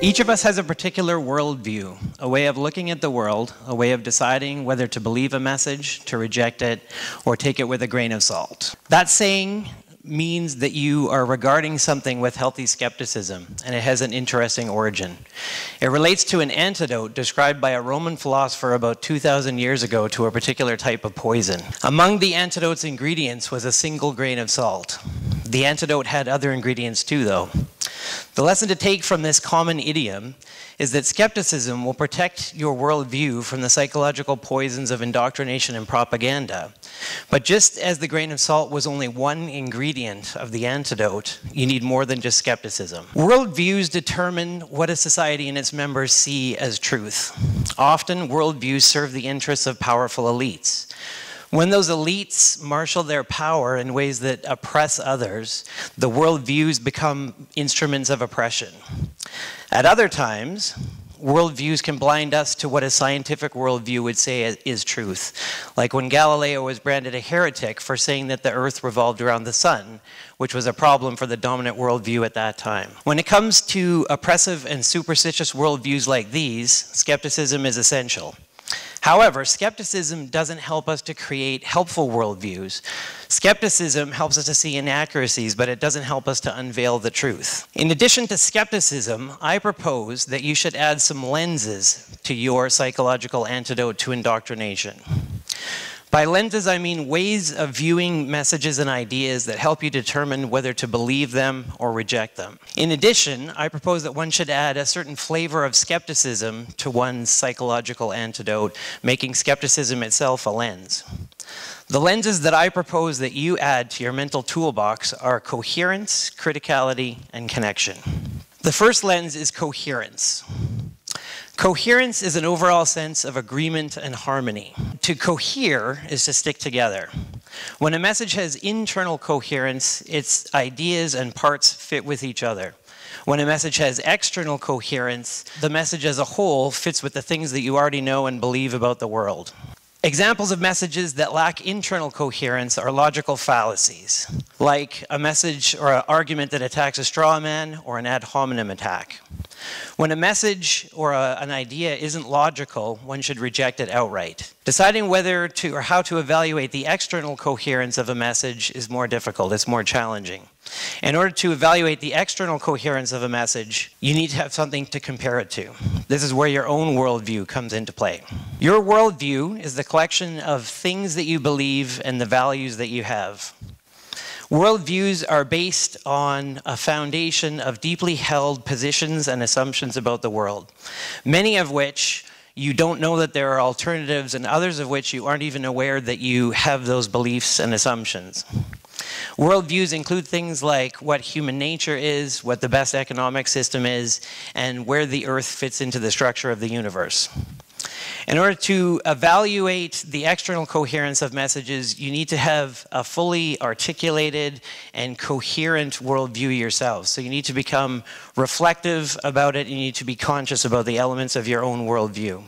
Each of us has a particular worldview, a way of looking at the world, a way of deciding whether to believe a message, to reject it, or take it with a grain of salt. That saying means that you are regarding something with healthy skepticism, and it has an interesting origin. It relates to an antidote described by a Roman philosopher about 2,000 years ago to a particular type of poison. Among the antidote's ingredients was a single grain of salt. The antidote had other ingredients too, though. The lesson to take from this common idiom is that skepticism will protect your worldview from the psychological poisons of indoctrination and propaganda. But just as the grain of salt was only one ingredient of the antidote, you need more than just skepticism. Worldviews determine what a society and its members see as truth. Often, worldviews serve the interests of powerful elites. When those elites marshal their power in ways that oppress others, the worldviews become instruments of oppression. At other times, worldviews can blind us to what a scientific worldview would say is truth. Like when Galileo was branded a heretic for saying that the earth revolved around the sun, which was a problem for the dominant worldview at that time. When it comes to oppressive and superstitious worldviews like these, skepticism is essential. However, skepticism doesn't help us to create helpful worldviews. Skepticism helps us to see inaccuracies, but it doesn't help us to unveil the truth. In addition to skepticism, I propose that you should add some lenses to your psychological antidote to indoctrination. By lenses, I mean ways of viewing messages and ideas that help you determine whether to believe them or reject them. In addition, I propose that one should add a certain flavor of skepticism to one's psychological antidote, making skepticism itself a lens. The lenses that I propose that you add to your mental toolbox are coherence, criticality, and connection. The first lens is coherence. Coherence is an overall sense of agreement and harmony. To cohere is to stick together. When a message has internal coherence, its ideas and parts fit with each other. When a message has external coherence, the message as a whole fits with the things that you already know and believe about the world. Examples of messages that lack internal coherence are logical fallacies, like a message or an argument that attacks a straw man or an ad hominem attack. When a message or an idea isn't logical, one should reject it outright. Deciding whether to or how to evaluate the external coherence of a message is more difficult, it's more challenging. In order to evaluate the external coherence of a message, you need to have something to compare it to. This is where your own worldview comes into play. Your worldview is the collection of things that you believe and the values that you have. Worldviews are based on a foundation of deeply held positions and assumptions about the world, many of which you don't know that there are alternatives, and others of which you aren't even aware that you have those beliefs and assumptions. Worldviews include things like what human nature is, what the best economic system is, and where the earth fits into the structure of the universe. In order to evaluate the external coherence of messages, you need to have a fully articulated and coherent worldview yourself. So you need to become reflective about it, and you need to be conscious about the elements of your own worldview.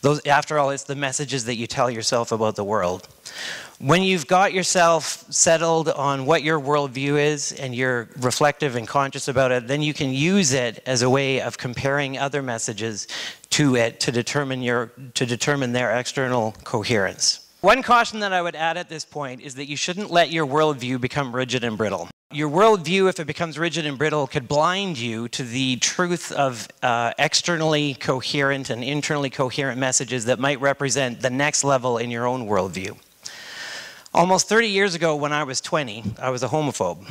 Those, after all, it's the messages that you tell yourself about the world. When you've got yourself settled on what your worldview is and you're reflective and conscious about it, then you can use it as a way of comparing other messages to it to determine their external coherence. One caution that I would add at this point is that you shouldn't let your worldview become rigid and brittle. Your worldview, if it becomes rigid and brittle, could blind you to the truth of externally coherent and internally coherent messages that might represent the next level in your own worldview. Almost 30 years ago, when I was 20, I was a homophobe.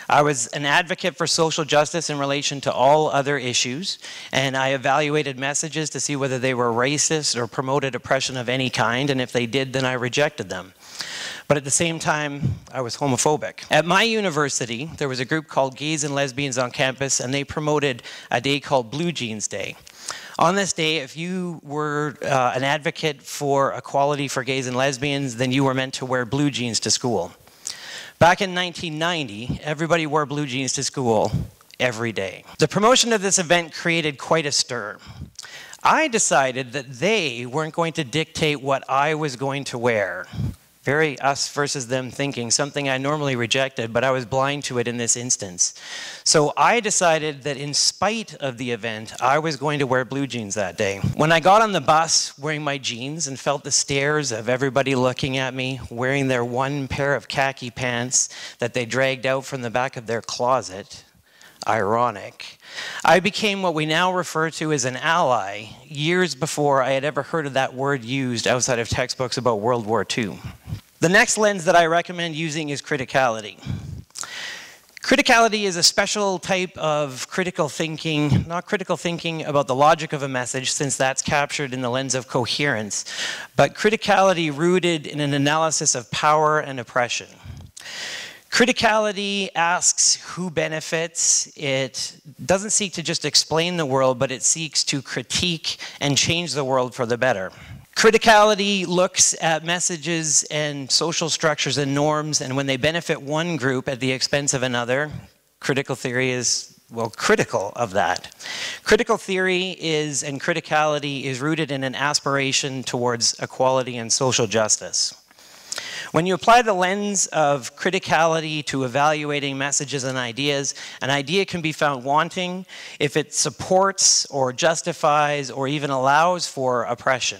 I was an advocate for social justice in relation to all other issues, and I evaluated messages to see whether they were racist or promoted oppression of any kind, and if they did, then I rejected them. But at the same time, I was homophobic. At my university, there was a group called Gays and Lesbians on campus, and they promoted a day called Blue Jeans Day. On this day, if you were an advocate for equality for gays and lesbians, then you were meant to wear blue jeans to school. Back in 1990, everybody wore blue jeans to school every day. The promotion of this event created quite a stir. I decided that they weren't going to dictate what I was going to wear. Very us versus them thinking, something I normally rejected, but I was blind to it in this instance. So I decided that in spite of the event, I was going to wear blue jeans that day. When I got on the bus wearing my jeans and felt the stares of everybody looking at me, wearing their one pair of khaki pants that they dragged out from the back of their closet, ironic, I became what we now refer to as an ally years before I had ever heard of that word used outside of textbooks about World War II. The next lens that I recommend using is criticality. Criticality is a special type of critical thinking, not critical thinking about the logic of a message, since that's captured in the lens of coherence, but criticality rooted in an analysis of power and oppression. Criticality asks who benefits. It doesn't seek to just explain the world, but it seeks to critique and change the world for the better. Criticality looks at messages and social structures and norms, and when they benefit one group at the expense of another, critical theory is, well, critical of that. Critical theory is, and criticality is rooted in an aspiration towards equality and social justice. When you apply the lens of criticality to evaluating messages and ideas, an idea can be found wanting if it supports or justifies or even allows for oppression,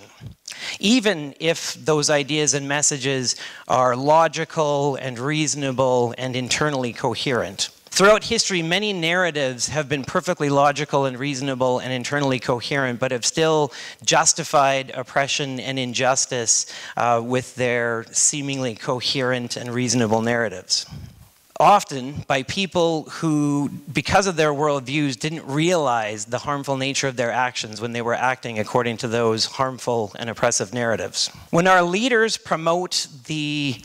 even if those ideas and messages are logical and reasonable and internally coherent. Throughout history, many narratives have been perfectly logical and reasonable and internally coherent, but have still justified oppression and injustice with their seemingly coherent and reasonable narratives. Often by people who, because of their worldviews, didn't realize the harmful nature of their actions when they were acting according to those harmful and oppressive narratives. When our leaders promote the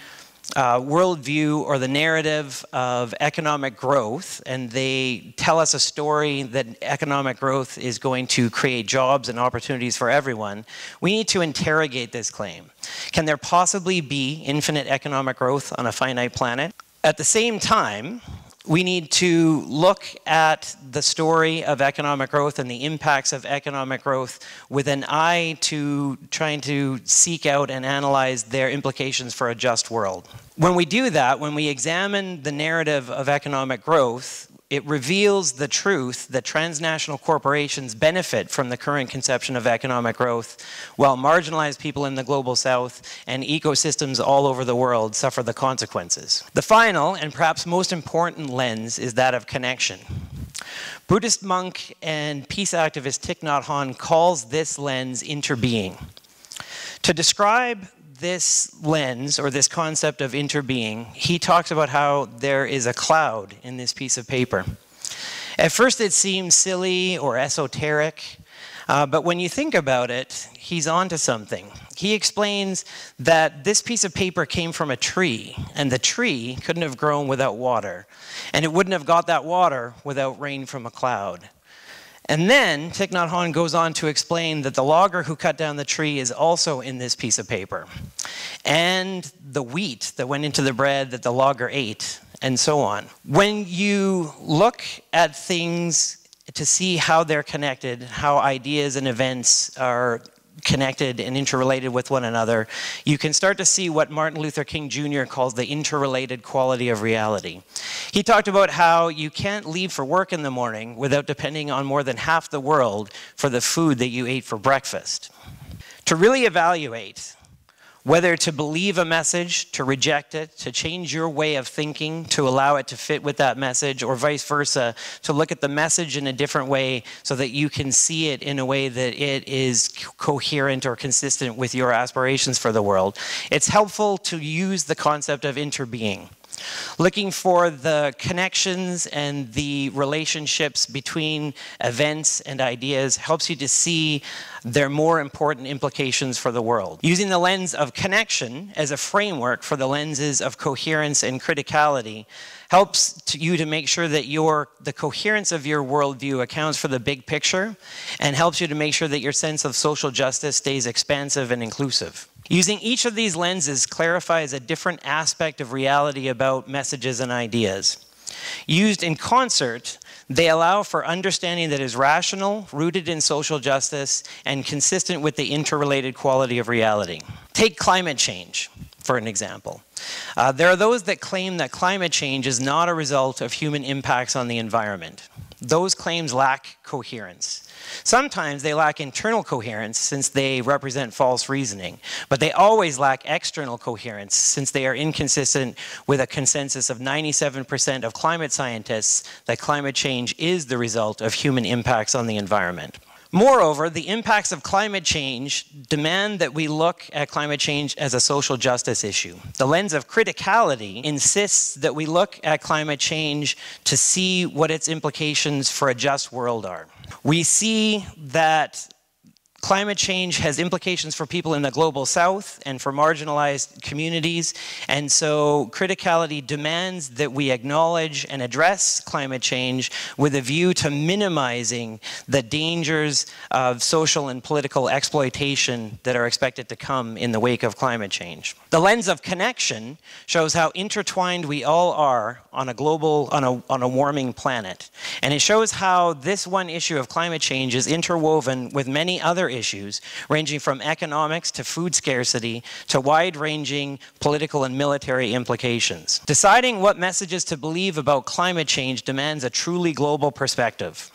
worldview or the narrative of economic growth, and they tell us a story that economic growth is going to create jobs and opportunities for everyone, we need to interrogate this claim. Can there possibly be infinite economic growth on a finite planet? At the same time, we need to look at the story of economic growth and the impacts of economic growth with an eye to trying to seek out and analyze their implications for a just world. When we do that, when we examine the narrative of economic growth, it reveals the truth that transnational corporations benefit from the current conception of economic growth, while marginalized people in the global south and ecosystems all over the world suffer the consequences. The final, and perhaps most important lens, is that of connection. Buddhist monk and peace activist Thich Nhat Hanh calls this lens interbeing. To describe this lens, or this concept of interbeing, he talks about how there is a cloud in this piece of paper. At first it seems silly or esoteric, but when you think about it, he's onto something. He explains that this piece of paper came from a tree, and the tree couldn't have grown without water, and it wouldn't have got that water without rain from a cloud. And then Thich Nhat Hanh goes on to explain that the logger who cut down the tree is also in this piece of paper, and the wheat that went into the bread that the logger ate, and so on. When you look at things to see how they're connected, how ideas and events are connected and interrelated with one another, you can start to see what Martin Luther King Jr. calls the interrelated quality of reality. He talked about how you can't leave for work in the morning without depending on more than half the world for the food that you ate for breakfast. To really evaluate whether to believe a message, to reject it, to change your way of thinking, to allow it to fit with that message, or vice versa, to look at the message in a different way so that you can see it in a way that it is coherent or consistent with your aspirations for the world. It's helpful to use the concept of interbeing. Looking for the connections and the relationships between events and ideas helps you to see their more important implications for the world. Using the lens of connection as a framework for the lenses of coherence and criticality helps you to make sure that the coherence of your worldview accounts for the big picture, and helps you to make sure that your sense of social justice stays expansive and inclusive. Using each of these lenses clarifies a different aspect of reality about messages and ideas. Used in concert, they allow for understanding that is rational, rooted in social justice, and consistent with the interrelated quality of reality. Take climate change. for an example. There are those that claim that climate change is not a result of human impacts on the environment. Those claims lack coherence. Sometimes they lack internal coherence since they represent false reasoning, but they always lack external coherence since they are inconsistent with a consensus of 97% of climate scientists that climate change is the result of human impacts on the environment. Moreover, the impacts of climate change demand that we look at climate change as a social justice issue. The lens of criticality insists that we look at climate change to see what its implications for a just world are. We see that climate change has implications for people in the global south and for marginalized communities, and so criticality demands that we acknowledge and address climate change with a view to minimizing the dangers of social and political exploitation that are expected to come in the wake of climate change. The lens of connection shows how intertwined we all are on a global, on a warming planet, and it shows how this one issue of climate change is interwoven with many other issues, ranging from economics to food scarcity to wide-ranging political and military implications. Deciding what messages to believe about climate change demands a truly global perspective.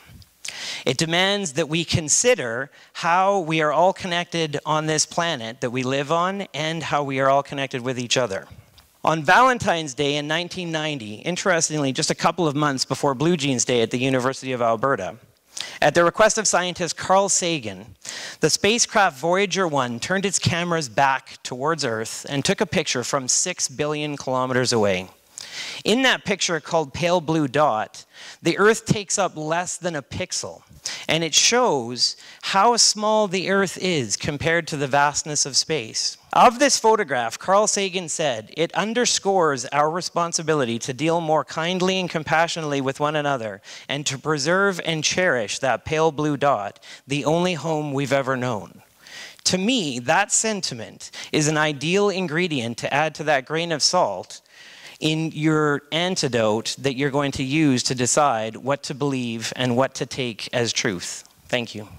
It demands that we consider how we are all connected on this planet that we live on and how we are all connected with each other. On Valentine's Day in 1990, interestingly, just a couple of months before Blue Jeans Day at the University of Alberta, at the request of scientist Carl Sagan, the spacecraft Voyager 1 turned its cameras back towards Earth and took a picture from 6 billion kilometers away. In that picture called Pale Blue Dot, the Earth takes up less than a pixel, and it shows how small the Earth is compared to the vastness of space. Of this photograph, Carl Sagan said, "It underscores our responsibility to deal more kindly and compassionately with one another and to preserve and cherish that pale blue dot, the only home we've ever known." To me, that sentiment is an ideal ingredient to add to that grain of salt in your antidote that you're going to use to decide what to believe and what to take as truth. Thank you.